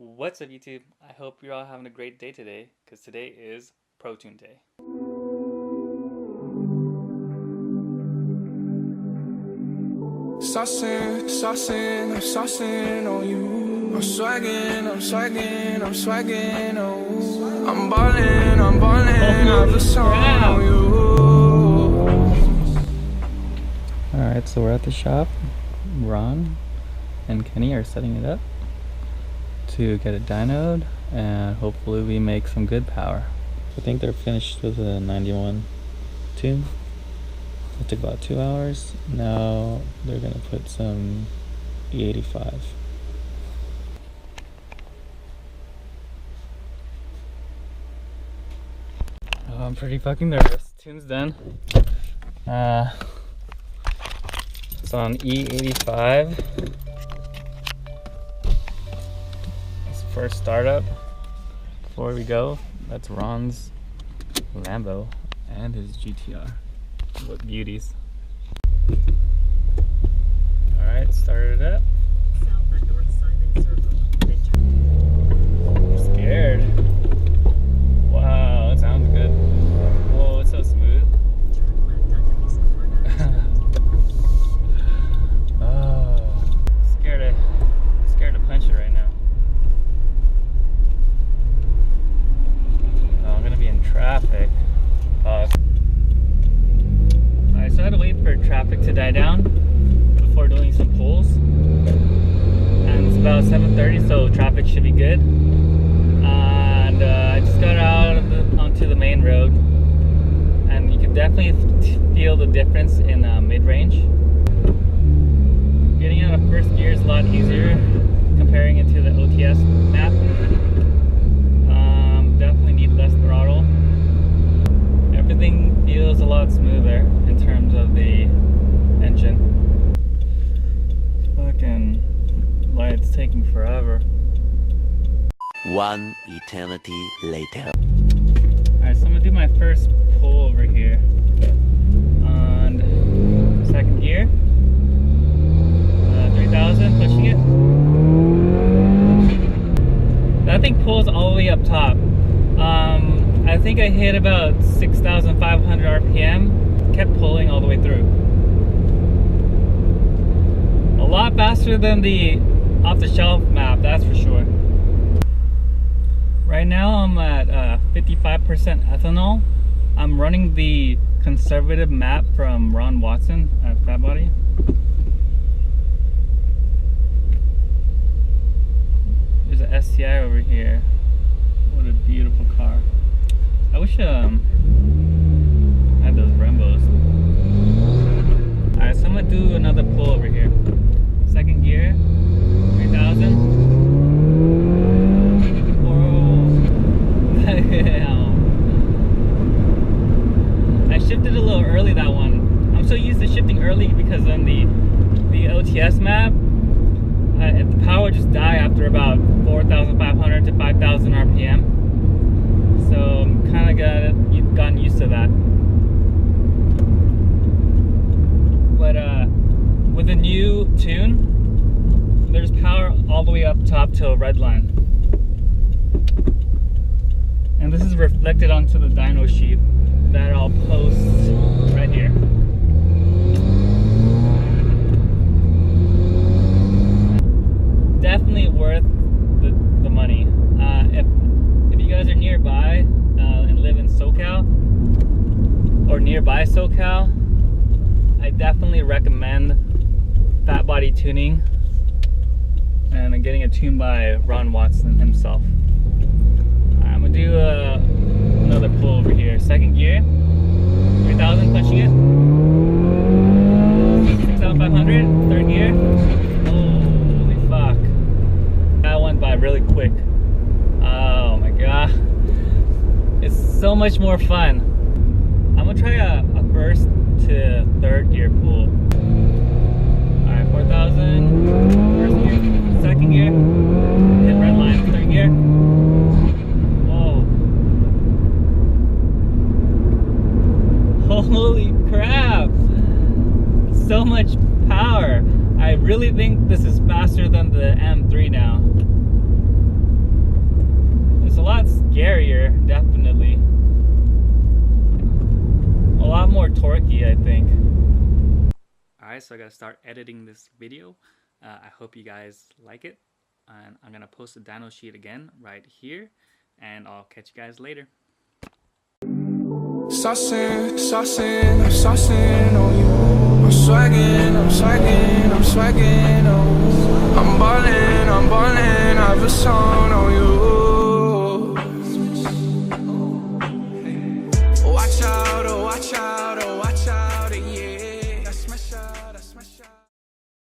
What's up, YouTube? I hope you're all having a great day today, because today is Pro Tune Day. Saucing, I'm saucing on you. I'm swagging, oh. I'm ballin', I have a song on you. Alright, so we're at the shop. Ron and Kenny are setting it up to get it dynoed, and hopefully we make some good power. I think they're finished with a 91 tune. It took about 2 hours. Now they're gonna put some E85. Oh, I'm pretty fucking nervous. Tune's done. It's on E85. It's first startup. Before we go, that's Ron's Lambo and his GTR. What beauties. Alright, started it up. I'm scared. Wow, it sounds good. Whoa, it's so smooth. Oh, scared to punch it right now. Oh, I'm gonna be in traffic. So I had to wait for traffic to die down before doing some pulls, and it's about 7:30, so traffic should be good. And I just got out onto the main road, and you can definitely feel the difference in mid-range. Getting out of first gear is a lot easier comparing it to the OTS map. Definitely need less throttle. Everything feels a lot smoother in terms of the engine. Fucking light's taking forever. One eternity later. Alright, so I'm gonna do my first pull over here on second gear. 3000, pushing it. That thing pulls all the way up top. I think I hit about 6,500 RPM, kept pulling all the way through. A lot faster than the off-the-shelf map, that's for sure. Right now I'm at 55% ethanol. I'm running the conservative map from Ron Watson at Phatbotti. There's an STI over here. What a beautiful car. I wish I had those Brembos. Alright, so I'm gonna do another pull over here. Second gear, 3000. Whoa. I shifted a little early that one. I'm so used to shifting early because on the OTS map, the power just die after about 4,500 to 5,000 RPM. So I'm kind of gotten used to that. But with the new tune, there's power all the way up top to a red line. And this is reflected onto the dyno sheet that I'll post right here. Definitely worth the money. If you guys are nearby and live in SoCal or nearby SoCal, I definitely recommend Phatbotti tuning and getting a tune by Ron Watson himself. Right, I'm gonna do another pull over here. Second gear, 3000, pushing it. 6,500, third gear. Holy fuck. That went by really quick. Oh my god. It's so much more fun. I'm gonna try a first to third gear pull. Alright, 4,000. First gear. Second gear. Hit red line. Third gear. Whoa. Holy crap. So much power. I really think this is faster than the M3 now. better, definitely. A lot more torquey, I think. Alright, so I gotta start editing this video. I hope you guys like it. And I'm gonna post the dyno sheet again right here. And I'll catch you guys later. Saucing, saucing, I'm saucing on you. I'm swagging, I'm swagging, I'm swagging, oh. I'm ballin', I have a song on you.